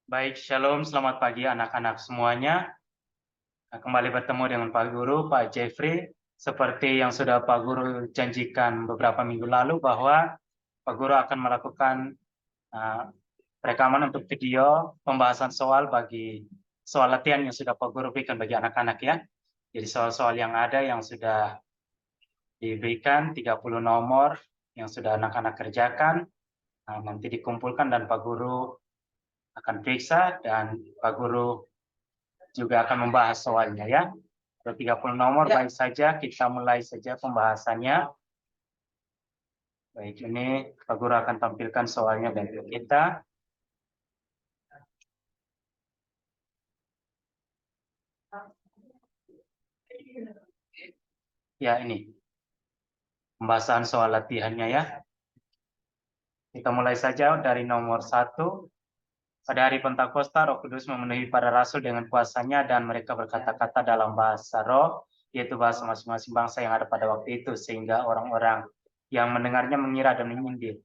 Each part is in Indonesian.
Baik, shalom, selamat pagi anak-anak semuanya. Kembali bertemu dengan Pak Guru, Pak Jeffrey. Seperti yang sudah Pak Guru janjikan beberapa minggu lalu bahwa Pak Guru akan melakukan uh, rekaman untuk video pembahasan soal latihan yang sudah Pak Guru berikan bagi anak-anak ya. Jadi soal-soal yang ada yang sudah diberikan 30 nomor yang sudah anak-anak kerjakan, nanti dikumpulkan dan Pak Guru akan periksa dan Pak Guru juga akan membahas soalnya ya. Ada 30 nomor, baik saja kita mulai saja pembahasannya. Baik, ini Pak Guru akan tampilkan soalnya bagi kita. Ya, ini pembahasan soal latihannya ya. Kita mulai saja dari nomor 1. Pada hari Pentakosta, Roh Kudus memenuhi para rasul dengan kuasanya dan mereka berkata-kata dalam bahasa roh, yaitu bahasa masing-masing bangsa yang ada pada waktu itu, sehingga orang-orang yang mendengarnya mengira dan menyindir.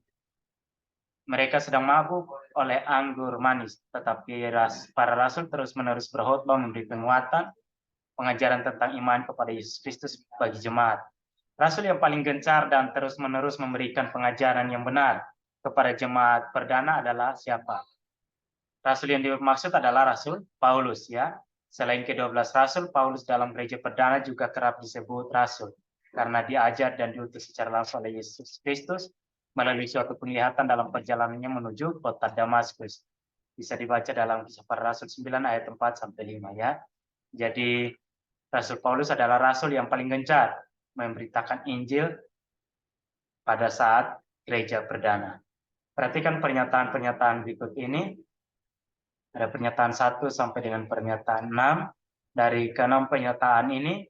Mereka sedang mabuk oleh anggur manis, tetapi para rasul terus-menerus berkhotbah memberi penguatan, pengajaran tentang iman kepada Yesus Kristus bagi jemaat. Rasul yang paling gencar dan terus-menerus memberikan pengajaran yang benar kepada jemaat perdana adalah siapa? Rasul yang dimaksud adalah Rasul Paulus ya. Selain ke-12 rasul, Paulus dalam gereja perdana juga kerap disebut rasul karena diajar dan diutus secara langsung oleh Yesus Kristus melalui suatu penglihatan dalam perjalanannya menuju kota Damaskus. Bisa dibaca dalam Kisah Para Rasul 9 ayat 4 sampai 5 ya. Jadi Rasul Paulus adalah rasul yang paling gencar memberitakan Injil pada saat gereja perdana. Perhatikan pernyataan-pernyataan berikut ini. Ada pernyataan 1 sampai dengan pernyataan 6. Dari ke-6 pernyataan ini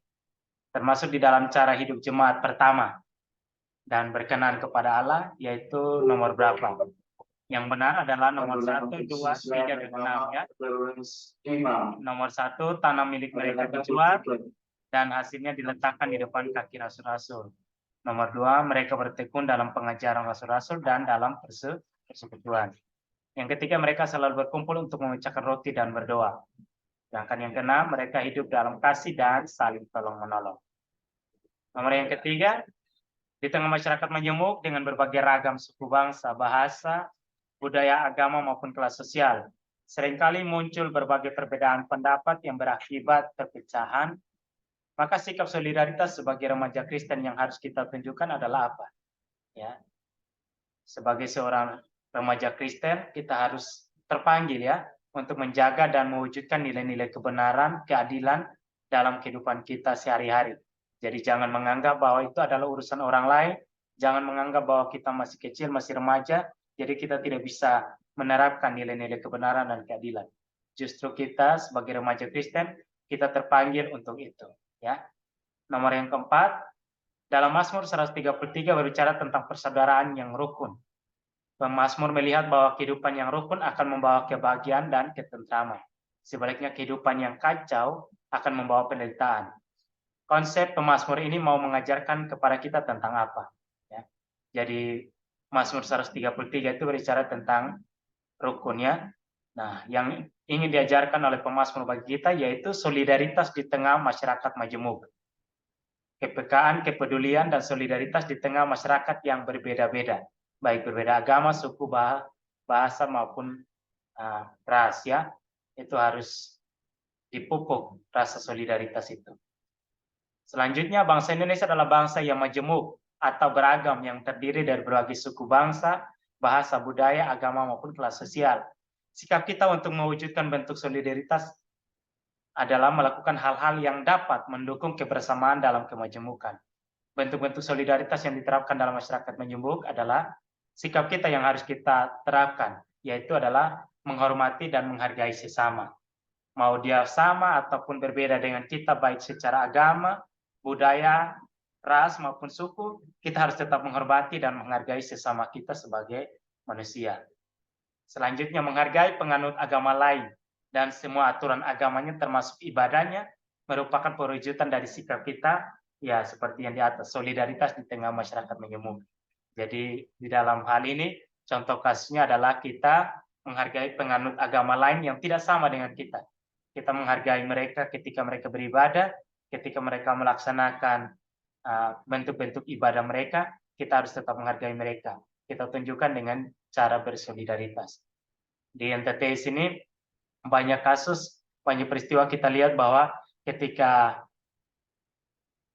termasuk di dalam cara hidup jemaat pertama dan berkenan kepada Allah, yaitu nomor berapa? Yang benar adalah nomor 1, 2, 3, dan 6 ya. Nomor 1, tanah milik mereka dijual dan hasilnya diletakkan di depan kaki rasul-rasul. Nomor 2, mereka bertekun dalam pengajaran rasul-rasul dan dalam persekutuan. Yang ketiga, mereka selalu berkumpul untuk memecahkan roti dan berdoa. Sedangkan yang keenam, mereka hidup dalam kasih dan saling tolong-menolong. Nomor yang ketiga, di tengah masyarakat majemuk dengan berbagai ragam suku bangsa, bahasa, budaya, agama, maupun kelas sosial, seringkali muncul berbagai perbedaan pendapat yang berakibat perpecahan. Maka sikap solidaritas sebagai remaja Kristen yang harus kita tunjukkan adalah apa? Ya, sebagai seorang remaja Kristen, kita harus terpanggil ya untuk menjaga dan mewujudkan nilai-nilai kebenaran, keadilan dalam kehidupan kita sehari-hari. Jadi jangan menganggap bahwa itu adalah urusan orang lain, jangan menganggap bahwa kita masih kecil, masih remaja, jadi kita tidak bisa menerapkan nilai-nilai kebenaran dan keadilan. Justru kita sebagai remaja Kristen, kita terpanggil untuk itu. Ya. Nomor yang keempat, dalam Mazmur 133 berbicara tentang persaudaraan yang rukun. Pemazmur melihat bahwa kehidupan yang rukun akan membawa kebahagiaan dan ketentraman. Sebaliknya kehidupan yang kacau akan membawa penderitaan. Konsep pemazmur ini mau mengajarkan kepada kita tentang apa? Ya. Jadi Mazmur 133 itu berbicara tentang rukunnya. Nah, yang ingin diajarkan oleh pemazmur bagi kita yaitu solidaritas di tengah masyarakat majemuk. Kepekaan, kepedulian, dan solidaritas di tengah masyarakat yang berbeda-beda, baik berbeda agama, suku, bahasa maupun ras ya, itu harus dipupuk rasa solidaritas itu. Selanjutnya, bangsa Indonesia adalah bangsa yang majemuk atau beragam yang terdiri dari berbagai suku bangsa, bahasa, budaya, agama maupun kelas sosial. Sikap kita untuk mewujudkan bentuk solidaritas adalah melakukan hal-hal yang dapat mendukung kebersamaan dalam kemajemukan. Bentuk-bentuk solidaritas yang diterapkan dalam masyarakat majemuk adalah sikap kita yang harus kita terapkan, yaitu adalah menghormati dan menghargai sesama. Mau dia sama ataupun berbeda dengan kita, baik secara agama, budaya, ras maupun suku, kita harus tetap menghormati dan menghargai sesama kita sebagai manusia. Selanjutnya, menghargai penganut agama lain dan semua aturan agamanya termasuk ibadahnya merupakan perwujudan dari sikap kita ya seperti yang di atas, solidaritas di tengah masyarakat majemuk. Jadi di dalam hal ini contoh kasusnya adalah kita menghargai penganut agama lain yang tidak sama dengan kita. Kita menghargai mereka ketika mereka beribadah, ketika mereka melaksanakan bentuk-bentuk ibadah mereka, kita harus tetap menghargai mereka. Kita tunjukkan dengan cara bersolidaritas. Di NTT sini banyak kasus, banyak peristiwa kita lihat bahwa ketika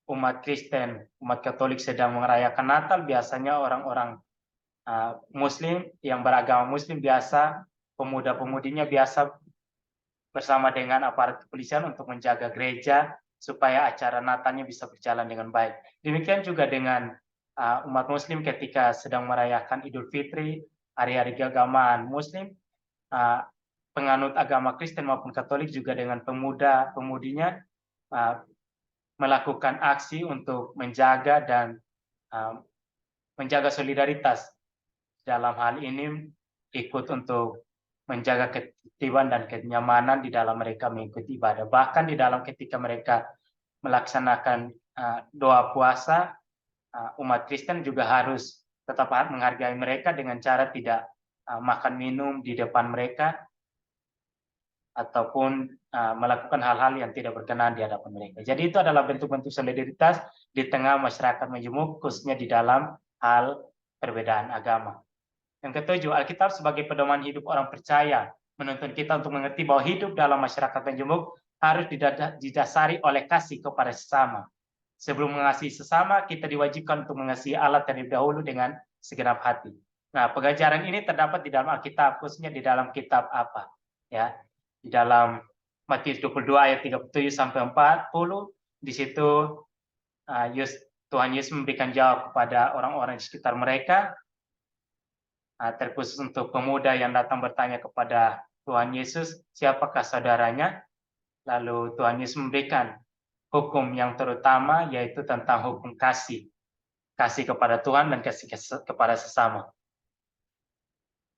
umat Kristen, umat Katolik sedang merayakan Natal, biasanya orang-orang Muslim yang beragama Muslim biasa, pemuda-pemudinya biasa bersama dengan aparat kepolisian untuk menjaga gereja supaya acara Natalnya bisa berjalan dengan baik. Demikian juga dengan umat Muslim ketika sedang merayakan Idul Fitri, hari-hari keagamaan Muslim, penganut agama Kristen maupun Katolik juga dengan pemuda-pemudinya melakukan aksi untuk menjaga dan menjaga solidaritas. Dalam hal ini ikut untuk menjaga ketertiban dan kenyamanan di dalam mereka mengikuti ibadah. Bahkan di dalam ketika mereka melaksanakan doa puasa, umat Kristen juga harus tetap menghargai mereka dengan cara tidak makan minum di depan mereka ataupun melakukan hal-hal yang tidak berkenan di hadapan mereka. Jadi itu adalah bentuk-bentuk solidaritas di tengah masyarakat majemuk, khususnya di dalam hal perbedaan agama. Yang ketujuh, Alkitab sebagai pedoman hidup orang percaya menuntun kita untuk mengerti bahwa hidup dalam masyarakat majemuk harus didasari oleh kasih kepada sesama. Sebelum mengasihi sesama, kita diwajibkan untuk mengasihi Allah terlebih dahulu dengan segenap hati. Nah, pengajaran ini terdapat di dalam Alkitab, khususnya di dalam kitab apa? Ya, di dalam Matius 22 ayat 37 sampai 40, di situ Tuhan Yesus memberikan jawab kepada orang-orang di sekitar mereka, terkhusus untuk pemuda yang datang bertanya kepada Tuhan Yesus, siapakah saudaranya? Lalu Tuhan Yesus memberikan hukum yang terutama, yaitu tentang hukum kasih. Kasih kepada Tuhan dan kasih kepada sesama.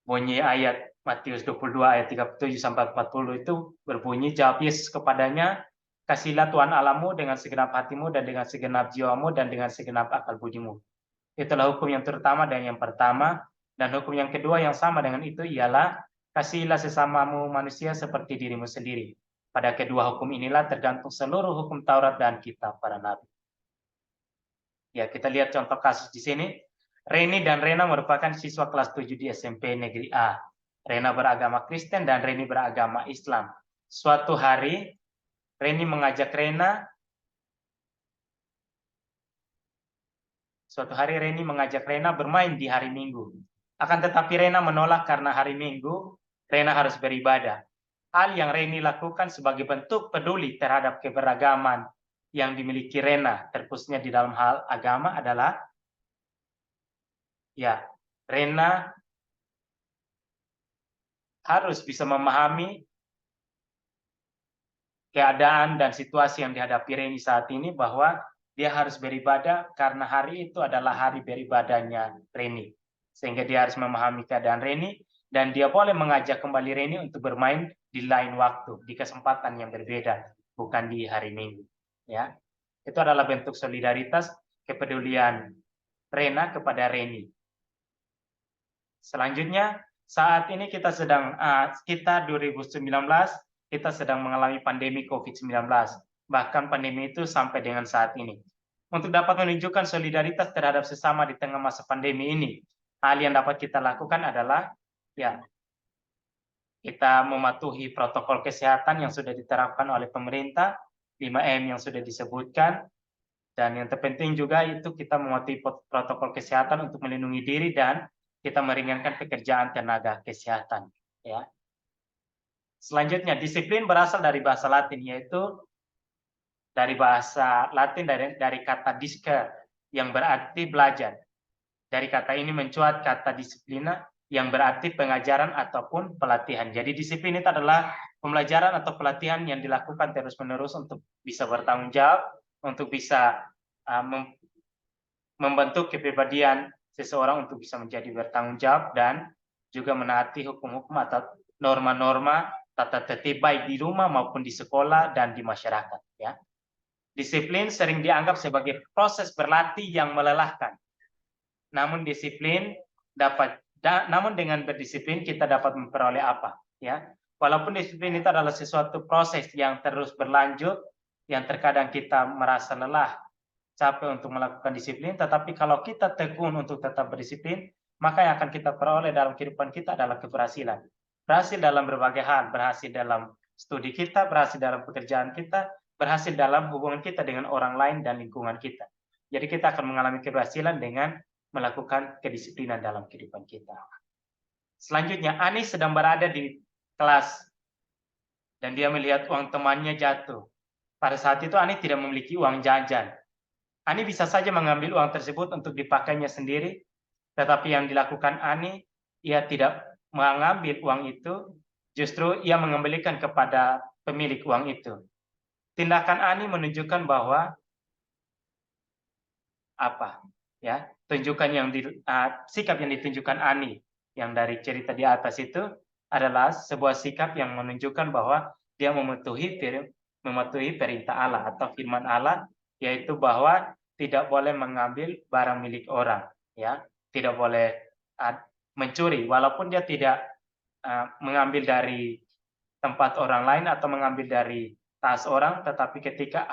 Bunyi ayat Matius 22 ayat 37 sampai 40 itu berbunyi, jawab Yesus kepadanya, kasihlah Tuhan Allahmu dengan segenap hatimu dan dengan segenap jiwamu dan dengan segenap akal budimu. Itulah hukum yang terutama dan yang pertama. Dan hukum yang kedua yang sama dengan itu ialah kasihilah sesamamu manusia seperti dirimu sendiri. Pada kedua hukum inilah tergantung seluruh hukum Taurat dan kitab para nabi. Ya, kita lihat contoh kasus di sini. Reni dan Rena merupakan siswa kelas 7 di SMP Negeri A. Rena beragama Kristen dan Reni beragama Islam. Suatu hari, Reni mengajak Rena bermain di hari Minggu. Akan tetapi Rena menolak karena hari Minggu Rena harus beribadah. Hal yang Reni lakukan sebagai bentuk peduli terhadap keberagaman yang dimiliki Rena, terkhususnya di dalam hal agama adalah, ya, Rena harus bisa memahami keadaan dan situasi yang dihadapi Reni saat ini, bahwa dia harus beribadah karena hari itu adalah hari beribadahnya Reni. Sehingga dia harus memahami keadaan Reni, dan dia boleh mengajak kembali Reni untuk bermain di lain waktu, di kesempatan yang berbeda, bukan di hari Minggu. Ya, itu adalah bentuk solidaritas, kepedulian Rena kepada Reni. Selanjutnya, saat ini kita sedang, kita 2019, kita sedang mengalami pandemi COVID-19. Bahkan pandemi itu sampai dengan saat ini. Untuk dapat menunjukkan solidaritas terhadap sesama di tengah masa pandemi ini, hal yang dapat kita lakukan adalah, ya, kita mematuhi protokol kesehatan yang sudah diterapkan oleh pemerintah, 5M yang sudah disebutkan, dan yang terpenting juga itu kita mematuhi protokol kesehatan untuk melindungi diri dan kita meringankan pekerjaan tenaga kesehatan. Ya. Selanjutnya, disiplin berasal dari bahasa Latin, yaitu dari bahasa Latin dari kata disce yang berarti belajar. Dari kata ini mencuat kata disiplina yang berarti pengajaran ataupun pelatihan. Jadi disiplin itu adalah pembelajaran atau pelatihan yang dilakukan terus-menerus untuk bisa bertanggung jawab, untuk bisa membentuk kepribadian seseorang untuk bisa menjadi bertanggung jawab dan juga menaati hukum-hukum atau norma-norma tata tertib baik di rumah maupun di sekolah dan di masyarakat. Ya. Disiplin sering dianggap sebagai proses berlatih yang melelahkan. Namun disiplin dapat namun dengan berdisiplin kita dapat memperoleh apa? Ya, walaupun disiplin itu adalah sesuatu proses yang terus berlanjut, yang terkadang kita merasa lelah, capek untuk melakukan disiplin, tetapi kalau kita tekun untuk tetap berdisiplin, maka yang akan kita peroleh dalam kehidupan kita adalah keberhasilan. Berhasil dalam berbagai hal, berhasil dalam studi kita, berhasil dalam pekerjaan kita, berhasil dalam hubungan kita dengan orang lain dan lingkungan kita. Jadi kita akan mengalami keberhasilan dengan melakukan kedisiplinan dalam kehidupan kita. Selanjutnya, Ani sedang berada di kelas dan dia melihat uang temannya jatuh. Pada saat itu Ani tidak memiliki uang jajan. Ani bisa saja mengambil uang tersebut untuk dipakainya sendiri, tetapi yang dilakukan Ani, ia tidak mengambil uang itu, justru ia mengembalikan kepada pemilik uang itu. Tindakan Ani menunjukkan bahwa apa? Ya, sikap yang ditunjukkan Ani yang dari cerita di atas itu adalah sebuah sikap yang menunjukkan bahwa dia mematuhi perintah Allah atau firman Allah, yaitu bahwa tidak boleh mengambil barang milik orang, ya, tidak boleh mencuri, walaupun dia tidak mengambil dari tempat orang lain atau mengambil dari tas orang, tetapi ketika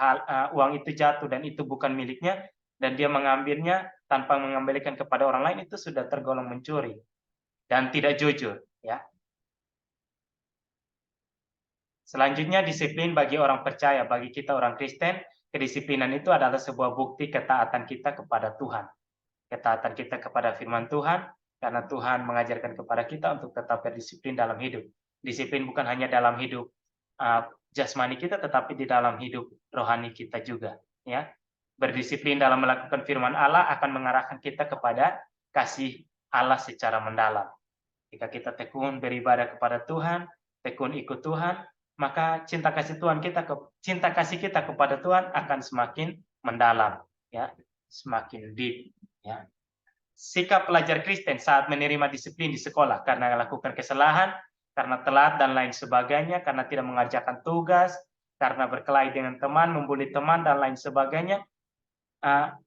uang itu jatuh dan itu bukan miliknya dan dia mengambilnya tanpa mengembalikan kepada orang lain, itu sudah tergolong mencuri dan tidak jujur, ya. Selanjutnya, disiplin bagi orang percaya, bagi kita orang Kristen, kedisiplinan itu adalah sebuah bukti ketaatan kita kepada Tuhan. Ketaatan kita kepada firman Tuhan, karena Tuhan mengajarkan kepada kita untuk tetap berdisiplin dalam hidup. Disiplin bukan hanya dalam hidup jasmani kita, tetapi di dalam hidup rohani kita juga, ya. Berdisiplin dalam melakukan firman Allah akan mengarahkan kita kepada kasih Allah secara mendalam. Jika kita tekun beribadah kepada Tuhan, tekun ikut Tuhan, maka cinta kasih kita kepada Tuhan akan semakin mendalam, ya, semakin deep, ya. Sikap pelajar Kristen saat menerima disiplin di sekolah karena melakukan kesalahan, karena telat dan lain sebagainya, karena tidak mengerjakan tugas, karena berkelahi dengan teman, membuli teman dan lain sebagainya,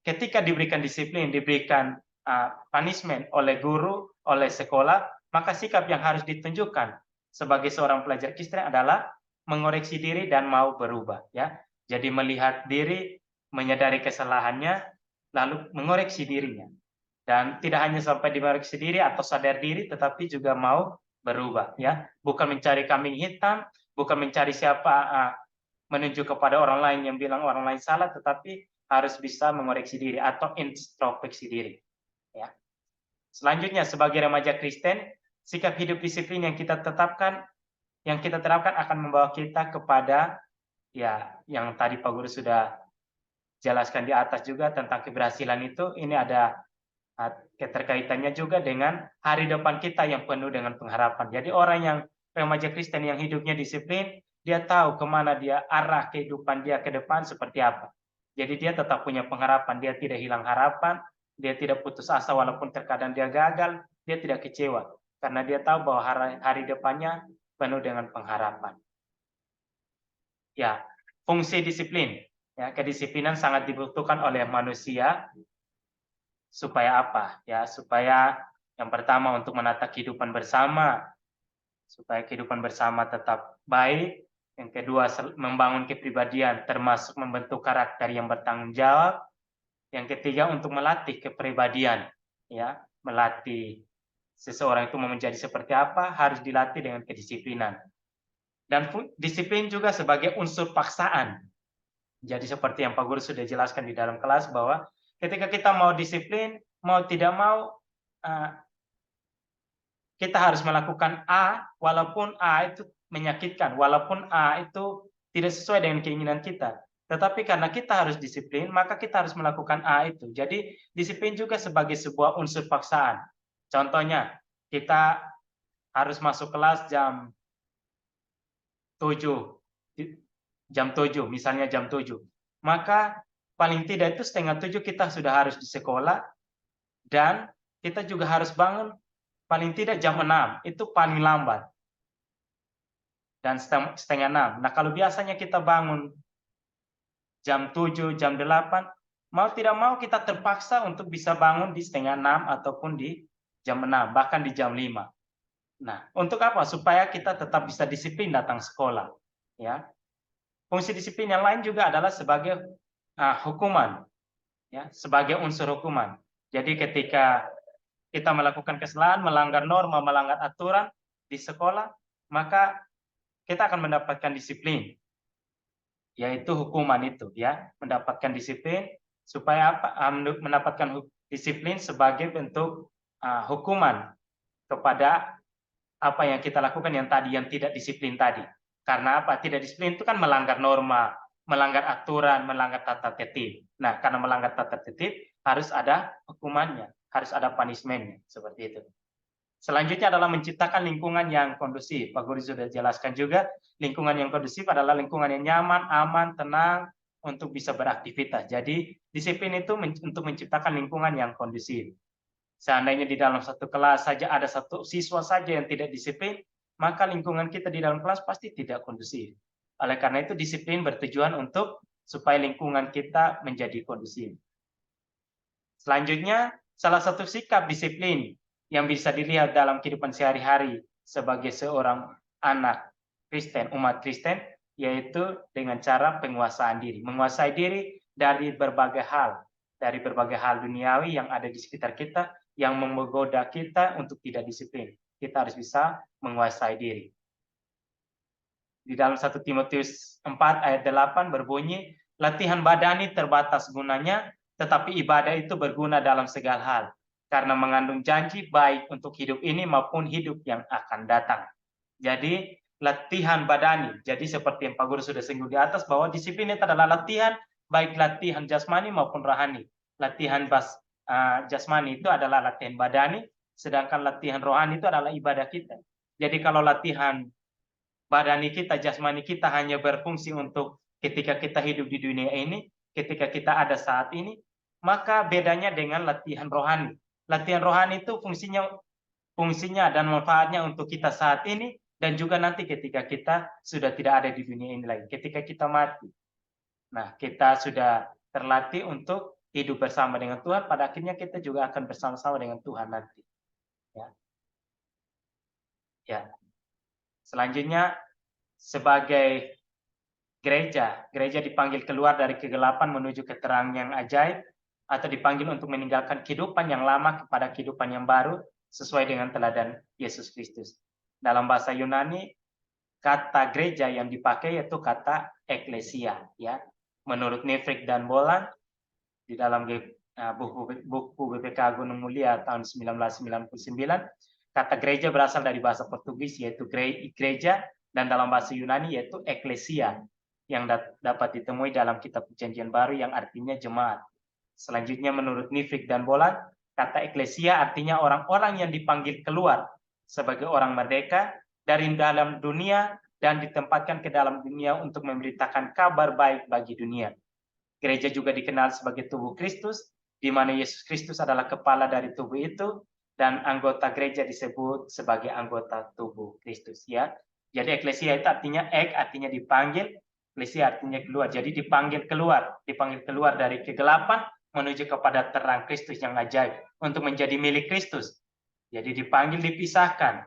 ketika diberikan disiplin, diberikan punishment oleh guru, oleh sekolah, maka sikap yang harus ditunjukkan sebagai seorang pelajar Kristen adalah mengoreksi diri dan mau berubah, ya. Jadi melihat diri, menyadari kesalahannya, lalu mengoreksi dirinya. Dan tidak hanya sampai mengoreksi diri atau sadar diri, tetapi juga mau berubah, ya. Bukan mencari kambing hitam, bukan mencari siapa menunjuk kepada orang lain yang bilang orang lain salah, tetapi harus bisa mengoreksi diri atau introspeksi diri, ya. Selanjutnya, sebagai remaja Kristen, sikap hidup disiplin yang kita terapkan akan membawa kita kepada, ya, yang tadi Pak Guru sudah jelaskan di atas juga tentang keberhasilan itu. Ini ada keterkaitannya juga dengan hari depan kita yang penuh dengan pengharapan. Jadi orang yang remaja Kristen yang hidupnya disiplin, dia tahu kemana dia arah kehidupan dia ke depan seperti apa. Jadi dia tetap punya pengharapan, dia tidak hilang harapan, dia tidak putus asa walaupun terkadang dia gagal, dia tidak kecewa. Karena dia tahu bahwa hari depannya penuh dengan pengharapan. Ya, fungsi disiplin. Ya, kedisiplinan sangat dibutuhkan oleh manusia supaya apa? Ya, supaya yang pertama untuk menata kehidupan bersama, supaya kehidupan bersama tetap baik. Yang kedua, membangun kepribadian, termasuk membentuk karakter yang bertanggung jawab. Yang ketiga, untuk melatih kepribadian, ya, melatih seseorang itu mau menjadi seperti apa, harus dilatih dengan kedisiplinan. Dan disiplin juga sebagai unsur paksaan. Jadi seperti yang Pak Guru sudah jelaskan di dalam kelas, bahwa ketika kita mau disiplin, mau tidak mau, kita harus melakukan A, walaupun A itu menyakitkan, walaupun A itu tidak sesuai dengan keinginan kita. Tetapi karena kita harus disiplin, maka kita harus melakukan A itu. Jadi disiplin juga sebagai sebuah unsur paksaan. Contohnya, kita harus masuk kelas jam 7, misalnya jam 7. Maka paling tidak itu 6:30 kita sudah harus di sekolah, dan kita juga harus bangun paling tidak jam 6, itu paling lambat. Dan 5:30. Nah, kalau biasanya kita bangun jam 7, jam 8, mau tidak mau kita terpaksa untuk bisa bangun di 5:30 ataupun di jam 6, bahkan di jam 5. Nah, untuk apa? Supaya kita tetap bisa disiplin datang sekolah. Ya, fungsi disiplin yang lain juga adalah sebagai hukuman, ya, sebagai unsur hukuman. Jadi ketika kita melakukan kesalahan, melanggar norma, melanggar aturan di sekolah, maka kita akan mendapatkan disiplin, yaitu hukuman itu, ya, mendapatkan disiplin supaya apa? Mendapatkan disiplin sebagai bentuk hukuman kepada apa yang kita lakukan yang tadi, yang tidak disiplin tadi. Karena apa? Tidak disiplin itu kan melanggar norma, melanggar aturan, melanggar tata tertib. Nah, karena melanggar tata tertib harus ada hukumannya, harus ada punishment-nya, seperti itu. Selanjutnya adalah menciptakan lingkungan yang kondusif. Pak Guru sudah jelaskan juga, lingkungan yang kondusif adalah lingkungan yang nyaman, aman, tenang untuk bisa beraktivitas. Jadi, disiplin itu untuk menciptakan lingkungan yang kondusif. Seandainya di dalam satu kelas saja ada satu siswa saja yang tidak disiplin, maka lingkungan kita di dalam kelas pasti tidak kondusif. Oleh karena itu, disiplin bertujuan untuk supaya lingkungan kita menjadi kondusif. Selanjutnya, salah satu sikap disiplin yang bisa dilihat dalam kehidupan sehari-hari sebagai seorang anak Kristen, umat Kristen, yaitu dengan cara penguasaan diri. Menguasai diri dari berbagai hal duniawi yang ada di sekitar kita, yang menggoda kita untuk tidak disiplin. Kita harus bisa menguasai diri. Di dalam 1 Timotius 4 ayat 8 berbunyi, latihan badani terbatas gunanya, tetapi ibadah itu berguna dalam segala hal, karena mengandung janji baik untuk hidup ini maupun hidup yang akan datang. Jadi, latihan badani. Jadi seperti yang Pak Guru sudah singgung di atas, bahwa disiplin itu adalah latihan, baik latihan jasmani maupun rohani. Latihan jasmani itu adalah latihan badani, sedangkan latihan rohani itu adalah ibadah kita. Jadi kalau latihan badani kita, jasmani kita hanya berfungsi untuk ketika kita hidup di dunia ini, ketika kita ada saat ini, maka bedanya dengan latihan rohani. Latihan rohani itu fungsinya dan manfaatnya untuk kita saat ini, dan juga nanti ketika kita sudah tidak ada di dunia ini lagi, ketika kita mati. Nah, kita sudah terlatih untuk hidup bersama dengan Tuhan, pada akhirnya kita juga akan bersama-sama dengan Tuhan nanti. Ya. Selanjutnya, sebagai gereja dipanggil keluar dari kegelapan menuju keterangan yang ajaib, atau dipanggil untuk meninggalkan kehidupan yang lama kepada kehidupan yang baru sesuai dengan teladan Yesus Kristus. Dalam bahasa Yunani, kata gereja yang dipakai yaitu kata eklesia, ya. Menurut Nefrik dan Bolan di dalam buku BPK Gunung Mulia tahun 1999, kata gereja berasal dari bahasa Portugis yaitu gereja, dan dalam bahasa Yunani yaitu eklesia, yang dapat ditemui dalam kitab Perjanjian Baru yang artinya jemaat. Selanjutnya menurut Nefrik dan Bolan, kata eklesia artinya orang-orang yang dipanggil keluar sebagai orang merdeka dari dalam dunia dan ditempatkan ke dalam dunia untuk memberitakan kabar baik bagi dunia. Gereja juga dikenal sebagai tubuh Kristus, di mana Yesus Kristus adalah kepala dari tubuh itu, dan anggota gereja disebut sebagai anggota tubuh Kristus, ya. Jadi eklesia itu artinya dipanggil, eklesia artinya keluar. Jadi dipanggil keluar dari kegelapan menuju kepada terang Kristus yang ajaib untuk menjadi milik Kristus. Jadi dipanggil, dipisahkan.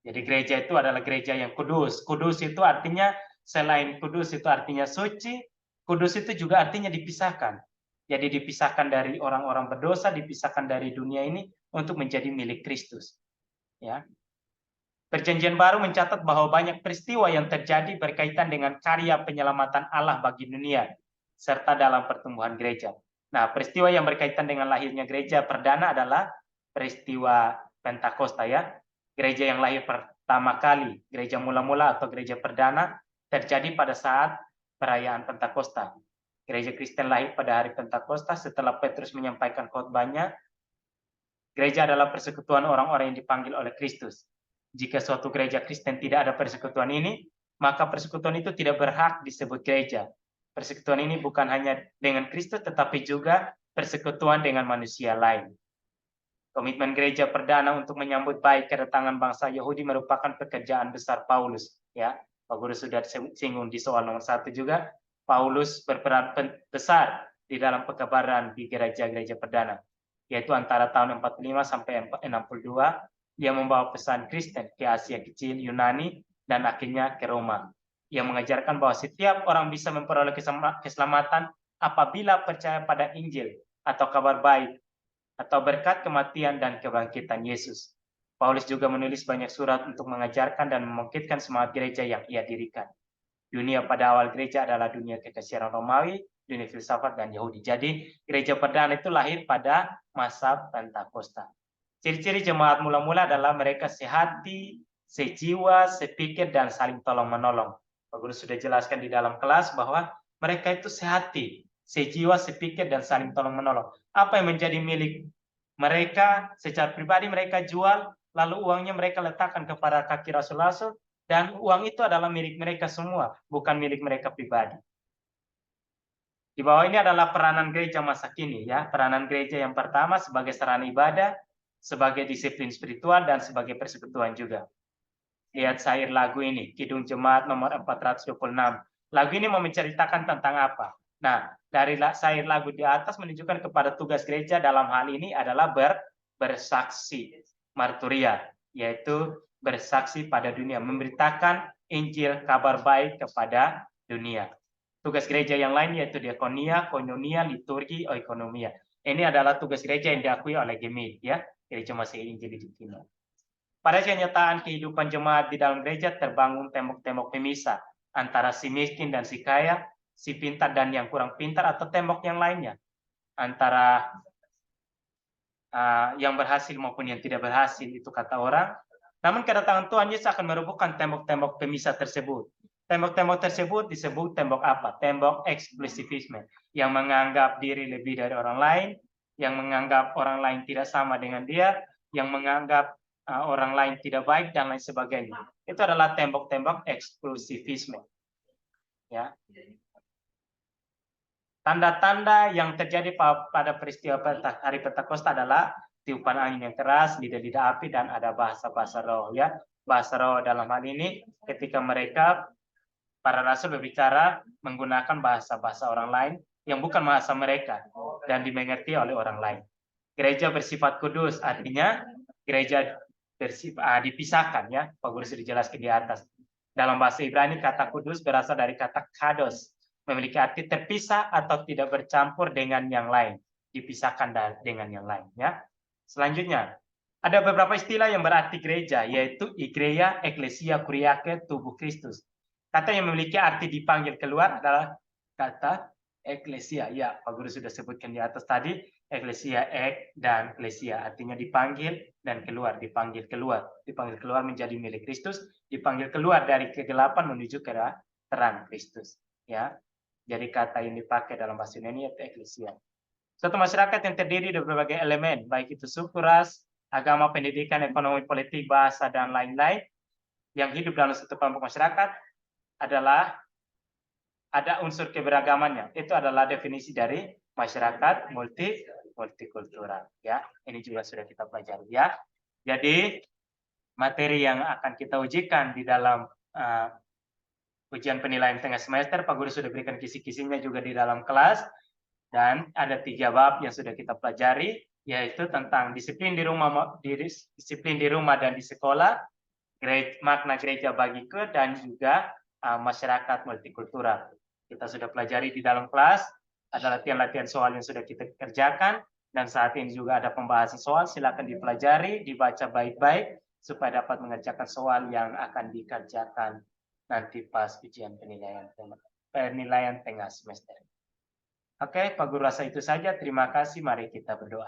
Jadi gereja itu adalah gereja yang kudus. Kudus itu artinya, selain kudus itu artinya suci, kudus itu juga artinya dipisahkan. Jadi dipisahkan dari orang-orang berdosa, dipisahkan dari dunia ini untuk menjadi milik Kristus. Ya. Perjanjian Baru mencatat bahwa banyak peristiwa yang terjadi berkaitan dengan karya penyelamatan Allah bagi dunia, serta dalam pertumbuhan gereja. Nah, peristiwa yang berkaitan dengan lahirnya gereja perdana adalah peristiwa Pentakosta, ya. Gereja yang lahir pertama kali, gereja mula-mula atau gereja perdana, terjadi pada saat perayaan Pentakosta. Gereja Kristen lahir pada hari Pentakosta setelah Petrus menyampaikan khotbahnya. Gereja adalah persekutuan orang-orang yang dipanggil oleh Kristus. Jika suatu gereja Kristen tidak ada persekutuan ini, maka persekutuan itu tidak berhak disebut gereja. Persekutuan ini bukan hanya dengan Kristus, tetapi juga persekutuan dengan manusia lain. Komitmen gereja perdana untuk menyambut baik kedatangan bangsa Yahudi merupakan pekerjaan besar Paulus. Ya, Pak Guru sudah singgung di soal nomor 1 juga. Paulus berperan besar di dalam pekabaran di gereja-gereja perdana. yaitu antara tahun 45 sampai 62. Ia membawa pesan Kristen ke Asia Kecil, Yunani, dan akhirnya ke Roma. Ia mengajarkan bahwa setiap orang bisa memperoleh keselamatan apabila percaya pada Injil atau kabar baik atau berkat kematian dan kebangkitan Yesus. Paulus juga menulis banyak surat untuk mengajarkan dan membangkitkan semangat gereja yang ia dirikan. Dunia pada awal gereja adalah dunia kekaisaran Romawi, dunia filsafat, dan Yahudi. Jadi gereja perdana itu lahir pada masa Pentakosta. Ciri-ciri jemaat mula-mula adalah mereka sehati, sejiwa, sepikir, dan saling tolong-menolong. Pak Guru sudah jelaskan di dalam kelas bahwa mereka itu sehati, sejiwa, sepikir, dan saling tolong-menolong. Apa yang menjadi milik mereka secara pribadi mereka jual, lalu uangnya mereka letakkan kepada kaki rasul-rasul, dan uang itu adalah milik mereka semua, bukan milik mereka pribadi. Di bawah ini adalah peranan gereja masa kini, ya. Peranan gereja yang pertama sebagai sarana ibadah, sebagai disiplin spiritual, dan sebagai persekutuan juga. Lihat syair lagu ini, Kidung Jemaat nomor 426. Lagu ini mau menceritakan tentang apa? Nah, dari syair lagu di atas menunjukkan kepada tugas gereja dalam hal ini adalah bersaksi, marturia, yaitu bersaksi pada dunia, memberitakan Injil kabar baik kepada dunia. Tugas gereja yang lain yaitu diakonia, koinonia, liturgi, oikonomia. Ini adalah tugas gereja yang diakui oleh GEMID, ya, Gereja Masih Injil di Timur. Pada kenyataan kehidupan jemaat di dalam gereja terbangun tembok-tembok pemisah antara si miskin dan si kaya, si pintar dan yang kurang pintar, atau tembok yang lainnya antara yang berhasil maupun yang tidak berhasil, itu kata orang. Namun kedatangan Tuhan Yesus akan merobohkan tembok-tembok pemisah tersebut. Tembok-tembok tersebut disebut tembok apa? Tembok eksklusivisme, yang menganggap diri lebih dari orang lain, yang menganggap orang lain tidak sama dengan dia, yang menganggap orang lain tidak baik, dan lain sebagainya. Itu adalah tembok-tembok eksklusivisme. Ya. Tanda-tanda yang terjadi pada peristiwa hari Pentakosta adalah tiupan angin yang keras, lidah-lidah api, dan ada bahasa-bahasa roh. Ya, bahasa roh dalam hal ini ketika mereka para rasul berbicara menggunakan bahasa-bahasa orang lain yang bukan bahasa mereka dan dimengerti oleh orang lain. Gereja bersifat kudus, artinya gereja bersifat dipisahkan, ya. Pak Guru sudah dijelaskan di atas. Dalam bahasa Ibrani kata kudus berasal dari kata kados, memiliki arti terpisah atau tidak bercampur dengan yang lain, dipisahkan dengan yang lain, ya. Selanjutnya, ada beberapa istilah yang berarti gereja, yaitu igreja, eklesia, kuriake, tubuh Kristus. Kata yang memiliki arti dipanggil keluar adalah kata eklesia. Ya, Pak Guru sudah sebutkan di atas tadi, eklesia, dan eklesia, artinya dipanggil dan keluar, dipanggil keluar menjadi milik Kristus, dipanggil keluar dari kegelapan menuju ke terang Kristus. Ya, jadi kata yang dipakai dalam bahasa Yunani yaitu eklesia. Suatu masyarakat yang terdiri dari berbagai elemen, baik itu suku, ras, agama, pendidikan, ekonomi, politik, bahasa, dan lain-lain, yang hidup dalam satu kelompok masyarakat adalah ada unsur keberagamannya. Itu adalah definisi dari masyarakat multikultural. Ya, ini juga sudah kita pelajari, ya. Jadi materi yang akan kita ujikan di dalam ujian penilaian tengah semester, Pak Guru sudah berikan kisi-kisinya juga di dalam kelas, dan ada 3 bab yang sudah kita pelajari, yaitu tentang disiplin di rumah dan di sekolah, makna gereja bagi dan juga masyarakat multikultural. Kita sudah pelajari di dalam kelas, ada latihan-latihan soal yang sudah kita kerjakan, dan saat ini juga ada pembahasan soal. Silakan dipelajari, dibaca baik-baik supaya dapat mengerjakan soal yang akan dikerjakan nanti pas ujian penilaian tengah semester. Oke, Pak Guru, rasa itu saja. Terima kasih. Mari kita berdoa.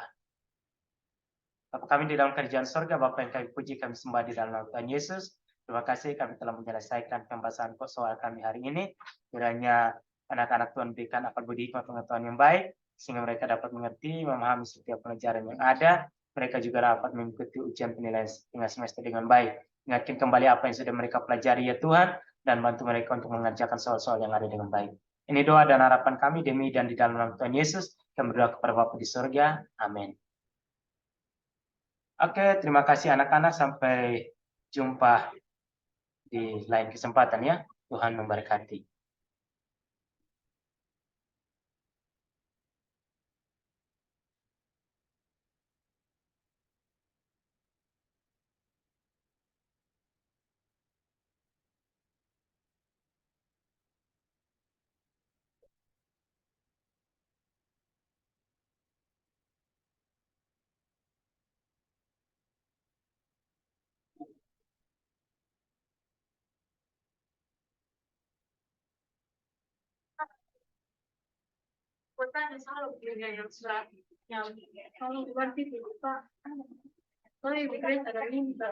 Bapa kami di dalam kerajaan sorga, Bapa yang kami puji, kami sembah di dalam nama Tuhan Yesus. Terima kasih kami telah menyelesaikan pembahasan soal kami hari ini. Kiranya anak-anak Tuhan berikan akal budi hikmat pengetahuan yang baik, sehingga mereka dapat mengerti, memahami setiap pelajaran yang ada. Mereka juga dapat mengikuti ujian penilaian tengah semester dengan baik. Ingatkan kembali apa yang sudah mereka pelajari, ya Tuhan, dan bantu mereka untuk mengerjakan soal-soal yang ada dengan baik. Ini doa dan harapan kami demi dan di dalam nama Tuhan Yesus. Kami berdoa kepada Bapa di surga. Amin. Oke, terima kasih anak-anak. Sampai jumpa di lain kesempatan, ya. Tuhan memberkati. yang kalau berarti Pak, kalau ibu ada minta